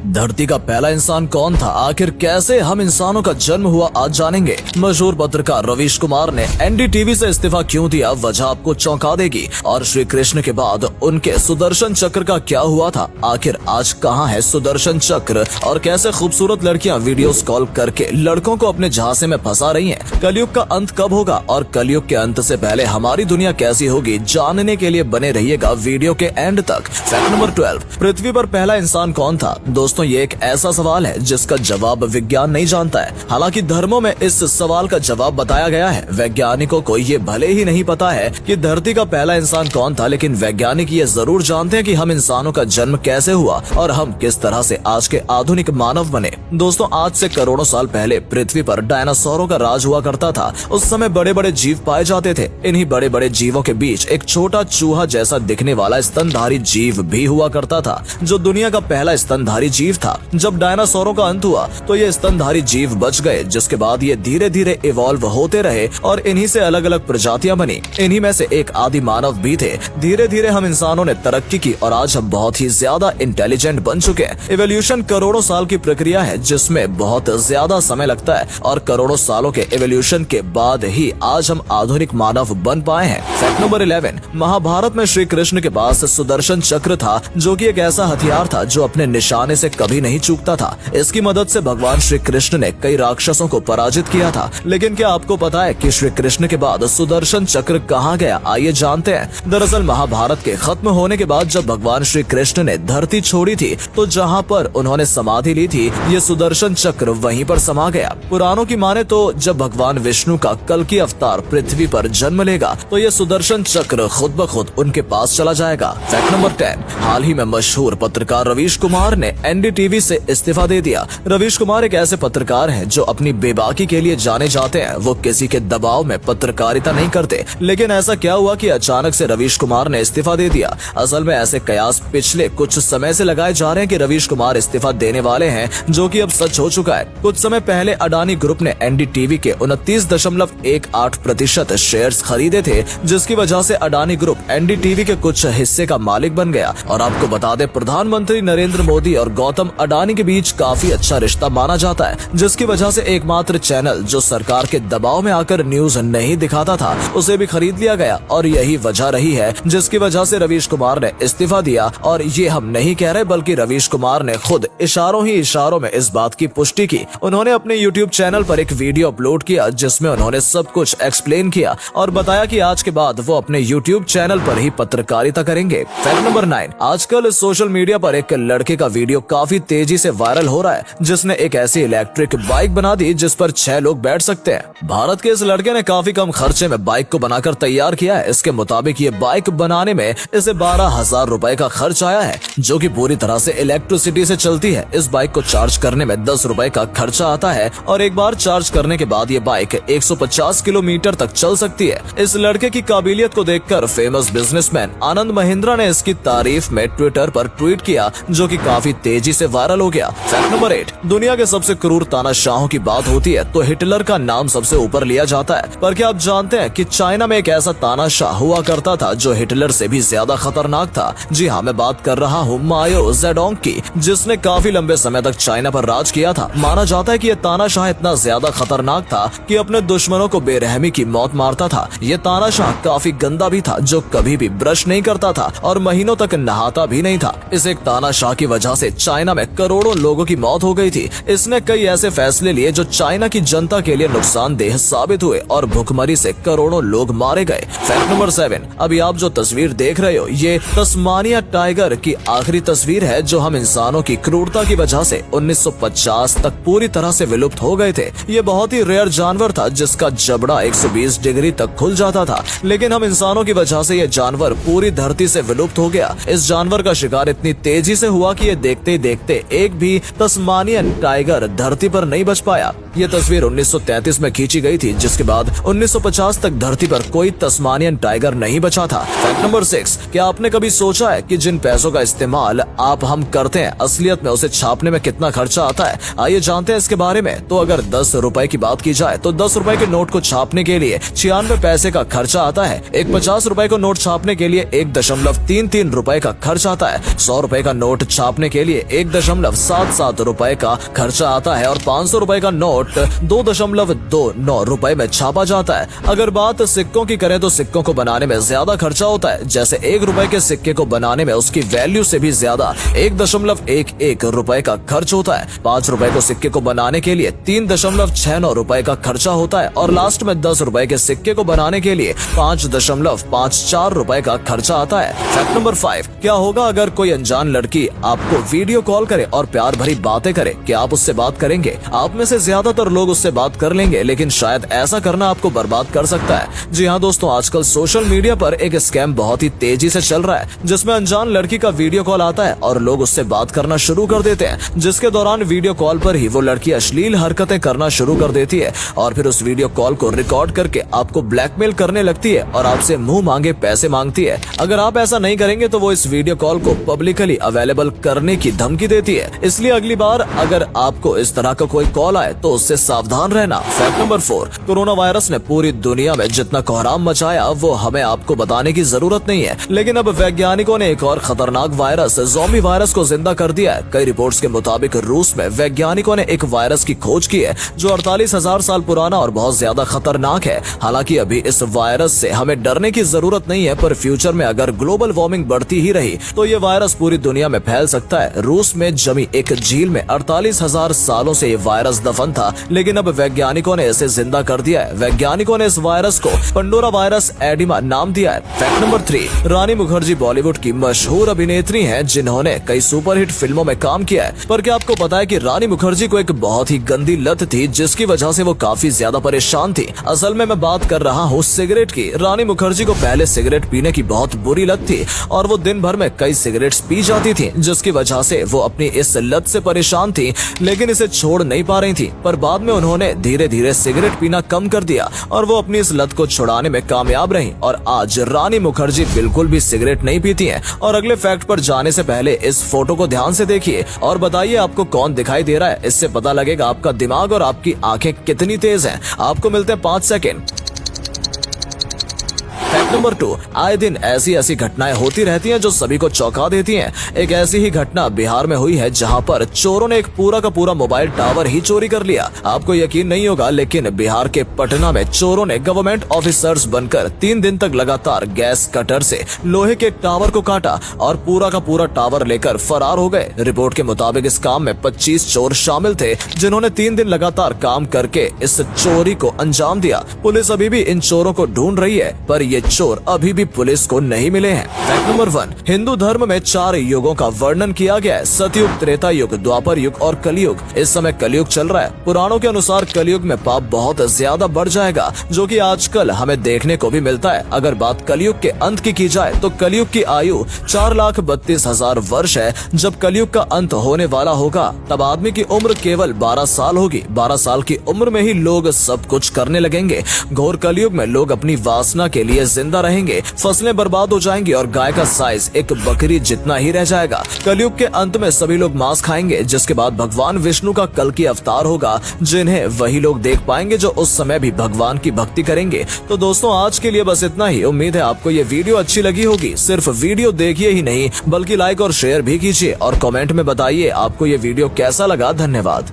धरती का पहला इंसान कौन था, आखिर कैसे हम इंसानों का जन्म हुआ, आज जानेंगे। मशहूर पत्रकार रवीश कुमार ने एनडीटीवी से इस्तीफा क्यों दिया, वजह आपको चौंका देगी। और श्री कृष्ण के बाद उनके सुदर्शन चक्र का क्या हुआ था, आखिर आज कहां है सुदर्शन चक्र, और कैसे खूबसूरत लड़कियां वीडियोस कॉल करके लड़कों को अपने झांसे में फंसा रही हैं। कलयुग का अंत कब होगा और कलयुग के अंत से पहले हमारी दुनिया कैसी होगी, जानने के लिए बने रहिएगा वीडियो के एंड तक। फैक्ट नंबर 12, पृथ्वी पर पहला इंसान कौन था। दोस्तों, ये एक ऐसा सवाल है जिसका जवाब विज्ञान नहीं जानता है। हालांकि धर्मों में इस सवाल का जवाब बताया गया है। वैज्ञानिकों को ये भले ही नहीं पता है कि धरती का पहला इंसान कौन था, लेकिन वैज्ञानिक ये जरूर जानते हैं कि हम इंसानों का जन्म कैसे हुआ और हम किस तरह से आज के आधुनिक मानव बने। दोस्तों, आज से करोड़ों साल पहले पृथ्वी पर डायनासोरों का राज हुआ करता था। उस समय बड़े बड़े जीव पाए जाते थे। इन्हीं बड़े बड़े जीवों के बीच एक छोटा चूहा जैसा दिखने वाला स्तनधारी जीव भी हुआ करता था, जो दुनिया का पहला स्तनधारी जीव था। जब डायनासोरों का अंत हुआ तो ये स्तनधारी जीव बच गए, जिसके बाद ये धीरे धीरे इवॉल्व होते रहे और इन्हीं से अलग अलग प्रजातियां बनी। इन्हीं में से एक आदि मानव भी थे। धीरे धीरे हम इंसानों ने तरक्की की और आज हम बहुत ही ज्यादा इंटेलिजेंट बन चुके हैं। इवोल्यूशन करोड़ों साल की प्रक्रिया है जिसमें बहुत ज्यादा समय लगता है और करोड़ों सालों के इवोल्यूशन के बाद ही आज हम आधुनिक मानव बन पाए हैं। फैक्ट नंबर 11, महाभारत में श्री कृष्ण के पास सुदर्शन चक्र था, जो कि एक ऐसा हथियार था जो अपने निशाने से कभी नहीं चूकता था। इसकी मदद से भगवान श्री कृष्ण ने कई राक्षसों को पराजित किया था। लेकिन क्या आपको पता है कि श्री कृष्ण के बाद सुदर्शन चक्र कहाँ गया, आइए जानते हैं। दरअसल महाभारत के खत्म होने के बाद जब भगवान श्री कृष्ण ने धरती छोड़ी थी तो जहाँ पर उन्होंने समाधि ली थी, ये सुदर्शन चक्र वहीं पर समा गया। पुराणों की माने तो जब भगवान विष्णु का कल्कि अवतार पृथ्वी पर जन्म लेगा तो ये सुदर्शन चक्र खुद ब खुद उनके पास चला जाएगा। फैक्ट नंबर 10, हाल ही में मशहूर पत्रकार रवीश कुमार ने एनडीटीवी से इस्तीफा दे दिया। रवीश कुमार एक ऐसे पत्रकार हैं जो अपनी बेबाकी के लिए जाने जाते हैं। वो किसी के दबाव में पत्रकारिता नहीं करते। लेकिन ऐसा क्या हुआ कि अचानक से रवीश कुमार ने इस्तीफा दे दिया। असल में ऐसे कयास पिछले कुछ समय से लगाए जा रहे हैं कि रवीश कुमार इस्तीफा देने वाले हैं, जो कि अब सच हो चुका है। कुछ समय पहले अडानी ग्रुप ने एनडीटीवी के 29.18% शेयर्स खरीदे थे, जिसकी वजह से अडानी ग्रुप एनडीटीवी के कुछ हिस्से का मालिक बन गया। और आपको बता दें, प्रधानमंत्री नरेंद्र मोदी और गौतम अडानी के बीच काफी अच्छा रिश्ता माना जाता है, जिसकी वजह से एकमात्र चैनल जो सरकार के दबाव में आकर न्यूज नहीं दिखाता था, उसे भी खरीद लिया गया। और यही वजह रही है जिसकी वजह से रवीश कुमार ने इस्तीफा दिया। और ये हम नहीं कह रहे, बल्कि रवीश कुमार ने खुद इशारों ही इशारों में इस बात की पुष्टि की। उन्होंने अपने यूट्यूब चैनल पर एक वीडियो अपलोड किया जिसमें उन्होंने सब कुछ एक्सप्लेन किया और बताया कि आज के बाद वो अपने यूट्यूब चैनल पर ही पत्रकारिता करेंगे। फैक्ट नंबर 9, आजकल सोशल मीडिया पर एक लड़के का वीडियो काफी तेजी से वायरल हो रहा है, जिसने एक ऐसी इलेक्ट्रिक बाइक बना दी जिस पर 6 लोग बैठ सकते हैं। भारत के इस लड़के ने काफी कम खर्चे में बाइक को बनाकर तैयार किया है। इसके मुताबिक ये बाइक बनाने में इसे 12,000 रुपए का खर्च आया है, जो कि पूरी तरह से इलेक्ट्रिसिटी से चलती है। इस बाइक को चार्ज करने में 10 रुपए का खर्चा आता है और एक बार चार्ज करने के बाद ये बाइक 150 किलोमीटर तक चल सकती है। इस लड़के की काबिलियत को देखकर फेमस बिजनेसमैन आनंद महिंद्रा ने इसकी तारीफ में ट्विटर पर ट्वीट किया, जो कि काफी तेजी से वायरल हो गया। फैक्ट नंबर 8, दुनिया के सबसे क्रूर तानाशाहों की बात होती है तो हिटलर का नाम सबसे ऊपर लिया जाता है। पर क्या आप जानते हैं कि चाइना में एक ऐसा तानाशाह हुआ करता था जो हिटलर से भी ज्यादा खतरनाक था। जी हाँ, मैं बात कर रहा हूँ माओ जेडोंग की, जिसने काफी लंबे समय तक चाइना पर राज किया था। माना जाता है कि यह तानाशाह इतना ज्यादा खतरनाक था कि अपने दुश्मनों को बेरहमी की मौत मारता था। ये तानाशाह काफी गंदा भी था, जो कभी भी ब्रश नहीं करता था और महीनों तक नहाता भी नहीं था। इस एक तानाशाह की वजह से चाइना में करोड़ों लोगों की मौत हो गई थी। इसने कई ऐसे फैसले लिए जो चाइना की जनता के लिए नुकसानदेह साबित हुए और भुखमरी से करोड़ों लोग मारे गए। फैक्ट नंबर 7, अभी आप जो तस्वीर देख रहे हो ये तस्मानिया टाइगर की आखिरी तस्वीर है, जो हम इंसानों की क्रूरता की वजह से 1950 तक पूरी तरह से विलुप्त हो गए थे। ये बहुत ही रेयर जानवर था जिसका जबड़ा 120 डिग्री तक खुल जाता था, लेकिन हम इंसानों की वजह से ये जानवर पूरी धरती से विलुप्त हो गया। इस जानवर का शिकार इतनी तेजी से हुआ कि ये देखते ही देखते एक भी तस्मानियन टाइगर धरती पर नहीं बच पाया। ये तस्वीर 1933 में खींची गई थी, जिसके बाद 1950 तक धरती पर कोई तस्मानियन टाइगर नहीं बचा था। फैक्ट नंबर 6, क्या आपने कभी सोचा है कि जिन पैसों का इस्तेमाल हम करते हैं, असलियत में उसे छापने में कितना खर्चा आता है? आइए जानते हैं इसके बारे में। तो अगर 10 रुपए की बात की जाए तो 10 रुपए के नोट को छापने के लिए 96 पैसे का खर्चा आता है। एक 50 रुपए को नोट छापने के लिए 1.33 रुपए का खर्च आता है। 100 रुपए का नोट छापने के लिए 1.77 रुपए का खर्चा आता है और 500 रुपए का नोट 2.29 रुपए में छापा जाता है। अगर बात सिक्कों की करें तो सिक्कों को बनाने में ज्यादा खर्चा होता है। जैसे 1 रुपए के सिक्के को बनाने में उसकी वैल्यू से भी ज्यादा 1.11 रुपए का खर्च होता है। 5 रुपए को सिक्के को बनाने के लिए 3.69 रुपए का खर्चा होता है और लास्ट में 10 रुपए के सिक्के को बनाने के लिए 5.54 रुपए का खर्चा आता है। फैक्ट नंबर 5, क्या होगा अगर कोई अनजान लड़की आपको वीडियो कॉल करे और प्यार भरी बातें करे? क्या आप उससे बात करेंगे? आप में से ज्यादातर लोग उससे बात कर लेंगे, लेकिन शायद ऐसा करना आपको बर्बाद कर सकता है। जी हाँ दोस्तों, आजकल सोशल मीडिया पर एक स्कैम बहुत ही तेजी से चल रहा है, जिसमें अनजान लड़की का वीडियो कॉल आता है और लोग उससे बात करना शुरू कर देते हैं, जिसके दौरान वीडियो कॉल पर ही वो लड़की अश्लील हरकतें करना शुरू कर देती है और फिर उस वीडियो कॉल को रिकॉर्ड करके आपको ब्लैकमेल करने लगती है और आपसे मुंह मांगे पैसे मांगती है। अगर आप ऐसा नहीं करेंगे तो वो इस वीडियो कॉल को पब्लिकली अवेलेबल करने की धमकी देती है। इसलिए अगली बार अगर आपको इस तरह का कोई कॉल आए तो उससे सावधान रहना। फैक्ट नंबर 4, कोरोना वायरस ने पूरी दुनिया में जितना कोहराम मचाया वो हमें आपको बताने की जरूरत नहीं है, लेकिन अब वैज्ञानिकों ने एक और खतरनाक वायरस ज़ॉम्बी वायरस को जिंदा कर दिया है। कई रिपोर्ट्स के मुताबिक रूस में वैज्ञानिकों ने एक वायरस की खोज की है जो 48,000 साल पुराना और बहुत ज्यादा खतरनाक है। हालांकि अभी इस वायरस से हमें डरने की जरूरत नहीं है, पर फ्यूचर में अगर ग्लोबल वार्मिंग बढ़ती ही रही तो ये वायरस पूरी दुनिया में फैल सकता है। रूस में जमी एक झील में 48,000 सालों से ये वायरस दफन था, लेकिन अब वैज्ञानिकों ने इसे जिंदा कर दिया है। वैज्ञानिकों ने इस वायरस को पंडोरा वायरस एडिमा नाम दिया है। फैक्ट नंबर 3, रानी मुखर्जी बॉलीवुड की मशहूर अभिनेत्री हैं जिन्होंने कई सुपरहिट फिल्मों में काम किया है। पर क्या आपको पता है कि रानी मुखर्जी को एक बहुत ही गंदी लत थी, जिसकी वजह से वो काफी ज्यादा परेशान थी? असल में मैं बात कर रहा हूँ सिगरेट की। रानी मुखर्जी को पहले सिगरेट पीने की बहुत बुरी लत थी और वो दिन भर में कई सिगरेट्स पी जाती थी, जिसकी वजह से वो अपनी इस लत से परेशान थी, लेकिन इसे छोड़ नहीं पा रही थी। पर बाद में उन्होंने धीरे धीरे सिगरेट पीना कम कर दिया और वो अपनी इस लत को छुड़ाने में कामयाब रही और आज रानी मुखर्जी बिल्कुल भी सिगरेट नहीं पीती हैं। और अगले फैक्ट पर जाने से पहले इस फोटो को ध्यान से देखिए और बताइए आपको कौन दिखाई दे रहा है। इससे पता लगेगा आपका दिमाग और आपकी आंखें कितनी तेज हैं। आपको मिलते हैं 5 सेकेंड। फैक्ट नंबर 2, आए दिन ऐसी घटनाएं होती रहती हैं जो सभी को चौंका देती हैं। एक ऐसी ही घटना बिहार में हुई है जहां पर चोरों ने एक पूरा का पूरा मोबाइल टावर ही चोरी कर लिया। आपको यकीन नहीं होगा, लेकिन बिहार के पटना में चोरों ने गवर्नमेंट ऑफिसर्स बनकर 3 दिन तक लगातार गैस कटर से लोहे के टावर को काटा और पूरा का पूरा टावर लेकर फरार हो गए। रिपोर्ट के मुताबिक इस काम में 25 चोर शामिल थे, जिन्होंने 3 दिन लगातार काम करके इस चोरी को अंजाम दिया। पुलिस अभी भी इन चोरों को ढूंढ रही है, पर ये चोर अभी भी पुलिस को नहीं मिले हैं। फैक्ट नंबर 1, हिंदू धर्म में 4 युगों का वर्णन किया गया है। सतयुग, त्रेता युग, द्वापर युग और कलयुग। इस समय कलयुग चल रहा है। पुराणों के अनुसार कलयुग में पाप बहुत ज्यादा बढ़ जाएगा, जो कि आजकल हमें देखने को भी मिलता है। अगर बात कलयुग के अंत की जाए तो कलयुग की आयु 4,32,000 वर्ष है। जब कलयुग का अंत होने वाला होगा तब आदमी की उम्र केवल 12 साल होगी। 12 साल की उम्र में ही लोग सब कुछ करने लगेंगे। घोर कलयुग में लोग अपनी वासना के लिए जिंदा रहेंगे, फसलें बर्बाद हो जाएंगी और गाय का साइज एक बकरी जितना ही रह जाएगा। कलयुग के अंत में सभी लोग मांस खाएंगे, जिसके बाद भगवान विष्णु का कल्कि अवतार होगा, जिन्हें वही लोग देख पाएंगे जो उस समय भी भगवान की भक्ति करेंगे। तो दोस्तों, आज के लिए बस इतना ही। उम्मीद है आपको ये वीडियो अच्छी लगी होगी। सिर्फ वीडियो देखिए ही नहीं, बल्कि लाइक और शेयर भी कीजिए और कमेंट में बताइए आपको ये वीडियो कैसा लगा। धन्यवाद।